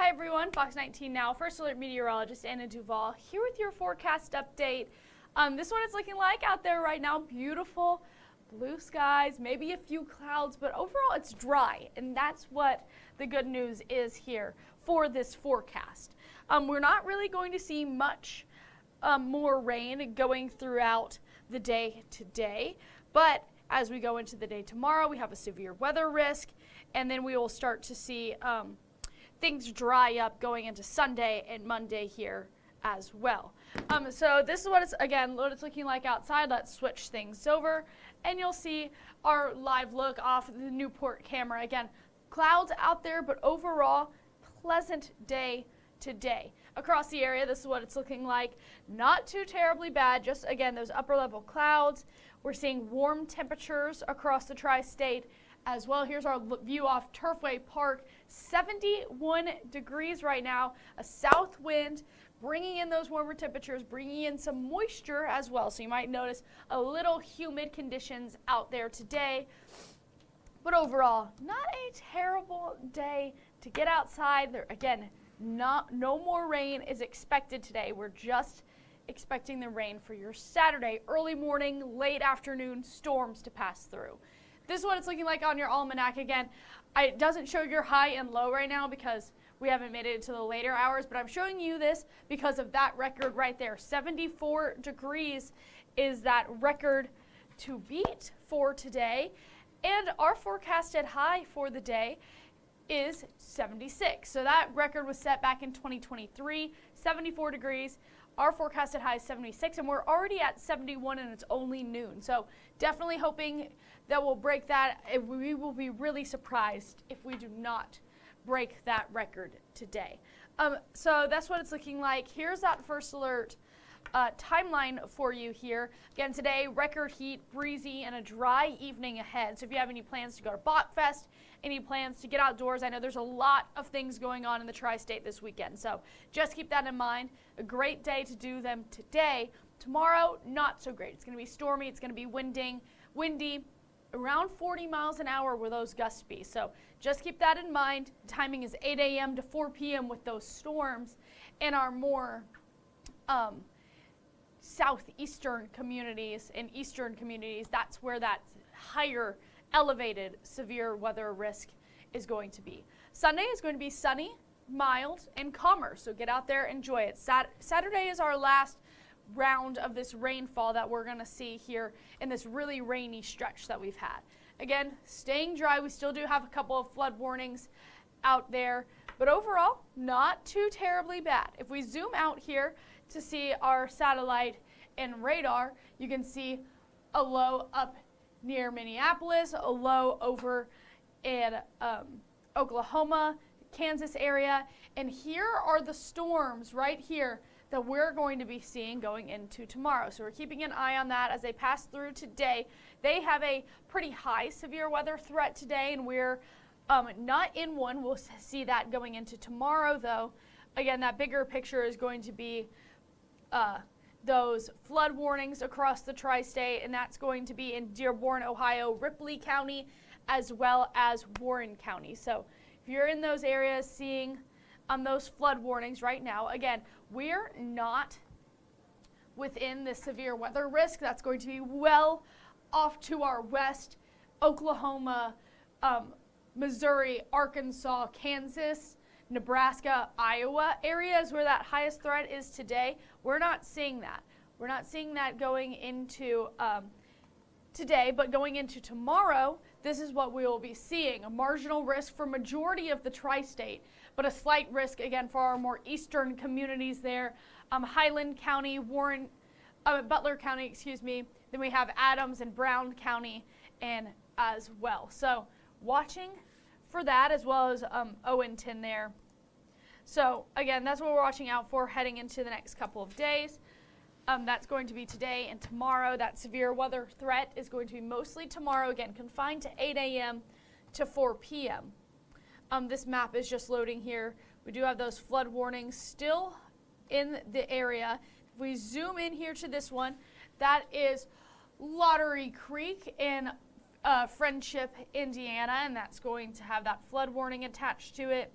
Hi everyone, Fox 19 now, First Alert Meteorologist Anna DuVall here with your forecast update. This is what it's looking like out there right now. Beautiful blue skies, maybe a few clouds, but overall it's dry, and that's what the good news is here for this forecast. We're not really going to see much more rain going throughout the day today, but as we go into the day tomorrow, we have a severe weather risk, and then we will start to see things dry up going into Sunday and Monday here as well. So this is what it's looking like outside. Let's switch things over, and you'll see our live look off the Newport camera. Again, clouds out there, but overall, pleasant day today. Across the area, this is what it's looking like. Not too terribly bad, just again, those upper level clouds. We're seeing warm temperatures across the tri-state as well. Here's our view off Turfway Park. 71 degrees right now, a south wind bringing in those warmer temperatures, bringing in some moisture as well. So you might notice a little humid conditions out there today. But overall, not a terrible day to get outside. There, again, no more rain is expected today. We're just expecting the rain for your Saturday, early morning, late afternoon storms to pass through. This is what it's looking like on your almanac. Again, it doesn't show your high and low right now because we haven't made it to the later hours, but I'm showing you this because of that record right there. 74 degrees is that record to beat for today, and our forecasted high for the day is 76. So that record was set back in 2023, 74 degrees. Our forecasted high is 76, and we're already at 71, and it's only noon. So definitely hoping that we'll break that. We will be really surprised if we do not break that record today. So that's what it's looking like. Here's that first alert timeline for you here. Again, today, record heat, breezy, and a dry evening ahead. So if you have any plans to go to Bachfest, any plans to get outdoors, I know there's a lot of things going on in the tri-state this weekend. So just keep that in mind. A great day to do them today. Tomorrow, not so great. It's going to be stormy. It's going to be windy, around 40 miles an hour will those gusts be. So just keep that in mind. Timing is 8 a.m. to 4 p.m. with those storms in our more southeastern communities and eastern communities. That's where that higher elevated severe weather risk is going to be. Sunday is going to be sunny, mild, and calmer, so get out there, enjoy it. Saturday is our last round of this rainfall that we're going to see here in this really rainy stretch that we've had. Again, staying dry. We still do have a couple of flood warnings out there, but overall, not too terribly bad. If we zoom out here to see our satellite and radar, you can see a low up near Minneapolis, a low over in Oklahoma, Kansas area, and here are the storms right here that we're going to be seeing going into tomorrow. So we're keeping an eye on that as they pass through today. They have a pretty high severe weather threat today, and we're not in one. We'll see that going into tomorrow, though. Again, that bigger picture is going to be those flood warnings across the tri-state, and that's going to be in Dearborn, Ohio, Ripley County, as well as Warren County. So if you're in those areas seeing those flood warnings right now, again, we're not within the severe weather risk. That's going to be well off to our west, Oklahoma, Missouri, Arkansas, Kansas, Nebraska, Iowa areas where that highest threat is today. We're not seeing that. We're not seeing that going into today, but going into tomorrow, this is what we will be seeing. A marginal risk for majority of the tri-state, but a slight risk again for our more eastern communities there. Highland County, Butler County, excuse me. Then we have Adams and Brown County and as well. So watching for that, as well as Owenton there. So again, that's what we're watching out for heading into the next couple of days. That's going to be today and tomorrow. That severe weather threat is going to be mostly tomorrow, again, confined to 8 a.m. to 4 p.m. This map is just loading here. We do have those flood warnings still in the area. If we zoom in here to this one, that is Lottery Creek in Friendship, Indiana, and that's going to have that flood warning attached to it.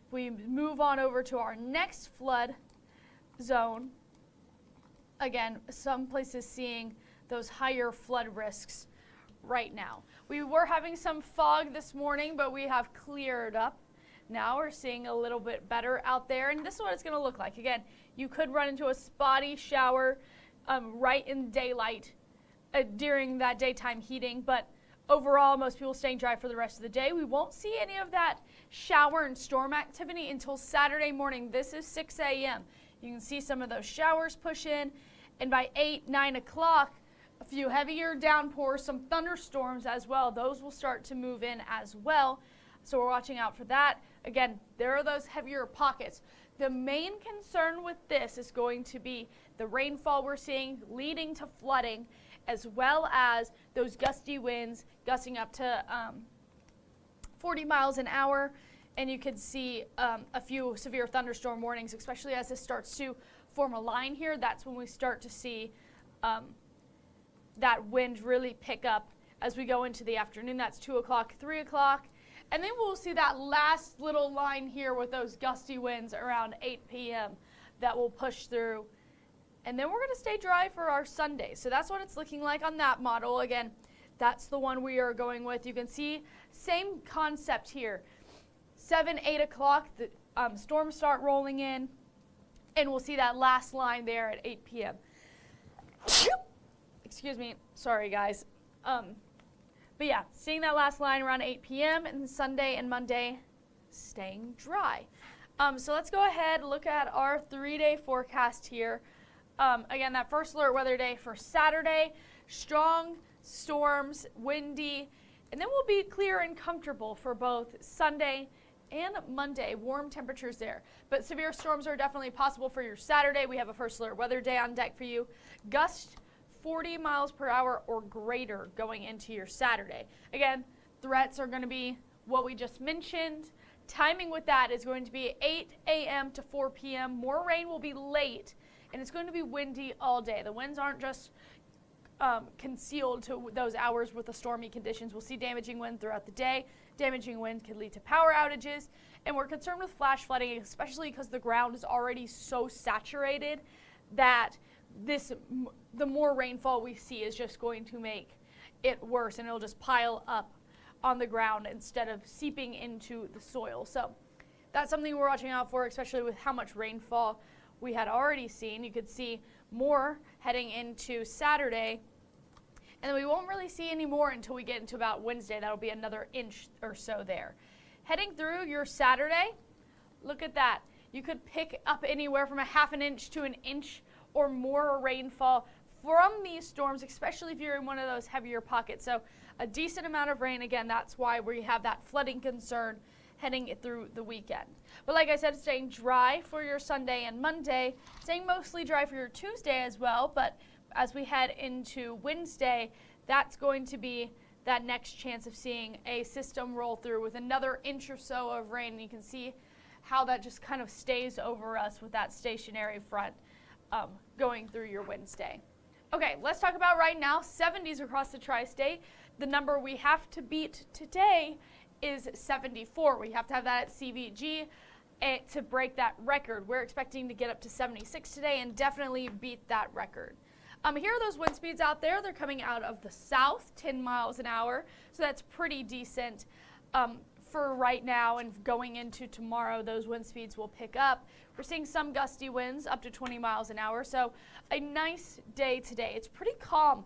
If we move on over to our next flood zone, again, some places seeing those higher flood risks right now. We were having some fog this morning, but we have cleared up. Now we're seeing a little bit better out there, and this is what it's going to look like. Again, you could run into a spotty shower right in daylight during that daytime heating, but overall, most people staying dry for the rest of the day. We won't see any of that shower and storm activity until Saturday morning. This is 6 a.m. You can see some of those showers push in, and by 8, 9 o'clock, a few heavier downpours, some thunderstorms as well. Those will start to move in as well, so we're watching out for that. Again, there are those heavier pockets. The main concern with this is going to be the rainfall we're seeing leading to flooding, as well as those gusty winds gusting up to 40 miles an hour. And you could see a few severe thunderstorm warnings, especially as this starts to form a line here. That's when we start to see that wind really pick up as we go into the afternoon. That's 2 o'clock, 3 o'clock. And then we'll see that last little line here with those gusty winds around 8 p.m. that will push through. And then we're going to stay dry for our Sunday. So that's what it's looking like on that model. Again, that's the one we are going with. You can see same concept here. 7, 8 o'clock, the storms start rolling in, and we'll see that last line there at 8 p.m. Excuse me. Sorry, guys. But yeah, seeing that last line around 8 p.m. and Sunday and Monday staying dry. So let's go ahead and look at our 3-day forecast here. Again, that first alert weather day for Saturday, strong storms, windy, and then we'll be clear and comfortable for both Sunday and Monday. Warm temperatures there. But severe storms are definitely possible for your Saturday. We have a first alert weather day on deck for you. Gust 40 miles per hour or greater going into your Saturday. Again, threats are going to be what we just mentioned. Timing with that is going to be 8 a.m. to 4 p.m. More rain will be late, and it's going to be windy all day. The winds aren't just concealed to those hours with the stormy conditions. We'll see damaging wind throughout the day. Damaging wind could lead to power outages, and we're concerned with flash flooding, especially because the ground is already so saturated that the more rainfall we see is just going to make it worse, and it'll just pile up on the ground instead of seeping into the soil. So that's something we're watching out for, especially with how much rainfall we had already seen. You could see more heading into Saturday, and then we won't really see any more until we get into about Wednesday. That'll be another inch or so there. Heading through your Saturday, look at that. You could pick up anywhere from a half an inch to an inch or more rainfall from these storms, especially if you're in one of those heavier pockets. So a decent amount of rain. Again, that's why we have that flooding concern heading through the weekend. But like I said, staying dry for your Sunday and Monday, staying mostly dry for your Tuesday as well. But as we head into Wednesday, that's going to be that next chance of seeing a system roll through with another inch or so of rain. And you can see how that just kind of stays over us with that stationary front going through your Wednesday. Okay, let's talk about right now, 70s across the tri-state. The number we have to beat today is 74. We have to have that at CVG to break that record. We're expecting to get up to 76 today and definitely beat that record. Here are those wind speeds out there. They're coming out of the south, 10 miles an hour, so that's pretty decent. For right now and going into tomorrow, those wind speeds will pick up. We're seeing some gusty winds up to 20 miles an hour, so a nice day today. It's pretty calm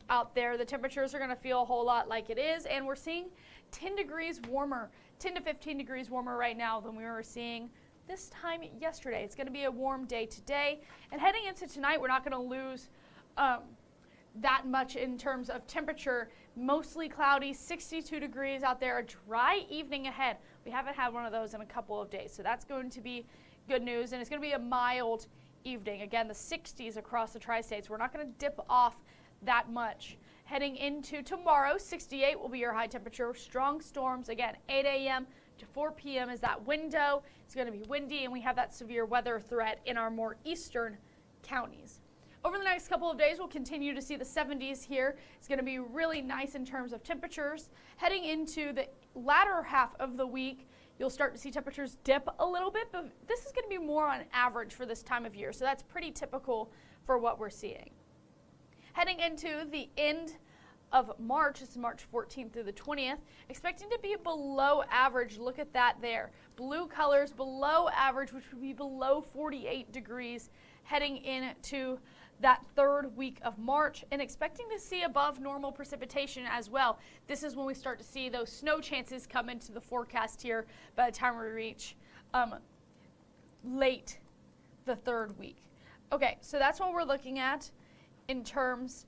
out there. The temperatures are going to feel a whole lot like it is, and we're seeing 10 degrees warmer, 10 to 15 degrees warmer right now than we were seeing this time yesterday. It's going to be a warm day today, and heading into tonight, we're not going to lose that much in terms of temperature. Mostly cloudy, 62 degrees out there, a dry evening ahead. We haven't had one of those in a couple of days, so that's going to be good news, and it's going to be a mild evening. Again, the 60s across the tri-states. We're not going to dip off that much. Heading into tomorrow, 68 will be your high temperature. Strong storms, again, 8 a.m. to 4 p.m. is that window. It's going to be windy, and we have that severe weather threat in our more eastern counties. Over the next couple of days, we'll continue to see the 70s here. It's going to be really nice in terms of temperatures. Heading into the latter half of the week, you'll start to see temperatures dip a little bit, but this is going to be more on average for this time of year, so that's pretty typical for what we're seeing. Heading into the end of March, this is March 14th through the 20th, expecting to be below average. Look at that there. Blue colors below average, which would be below 48 degrees heading into that third week of March, and expecting to see above normal precipitation as well. This is when we start to see those snow chances come into the forecast here by the time we reach late the third week. Okay, so that's what we're looking at in terms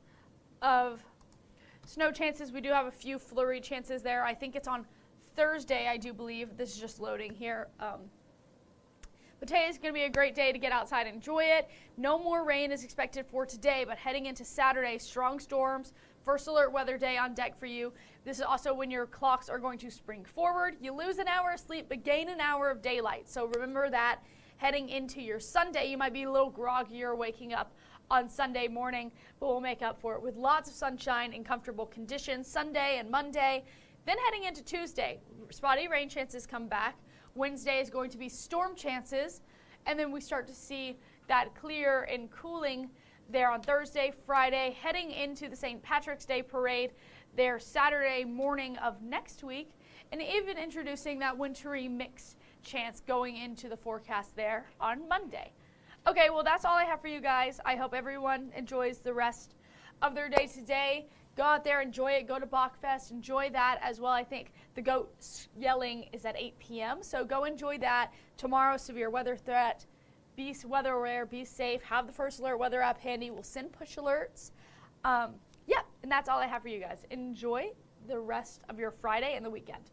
of snow chances. We do have a few flurry chances there. I think it's on Thursday, I do believe. This is just loading here. But today is going to be a great day to get outside and enjoy it. No more rain is expected for today, but heading into Saturday, strong storms, first alert weather day on deck for you. This is also when your clocks are going to spring forward. You lose an hour of sleep, but gain an hour of daylight. So remember that heading into your Sunday, you might be a little groggier waking up on Sunday morning, but we'll make up for it with lots of sunshine and comfortable conditions Sunday and Monday. Then heading into Tuesday, spotty rain chances come back. Wednesday is going to be storm chances, and then we start to see that clear and cooling there on Thursday, Friday, heading into the St. Patrick's Day parade there Saturday morning of next week, and even introducing that wintry mix chance going into the forecast there on Monday. Okay, well, that's all I have for you guys. I hope everyone enjoys the rest of their day today. Go out there, enjoy it. Go to Bachfest, enjoy that as well. I think the goat yelling is at 8 p.m., so go enjoy that. Tomorrow, severe weather threat. Be weather aware, be safe. Have the first alert weather app handy. We'll send push alerts. Yeah, and that's all I have for you guys. Enjoy the rest of your Friday and the weekend.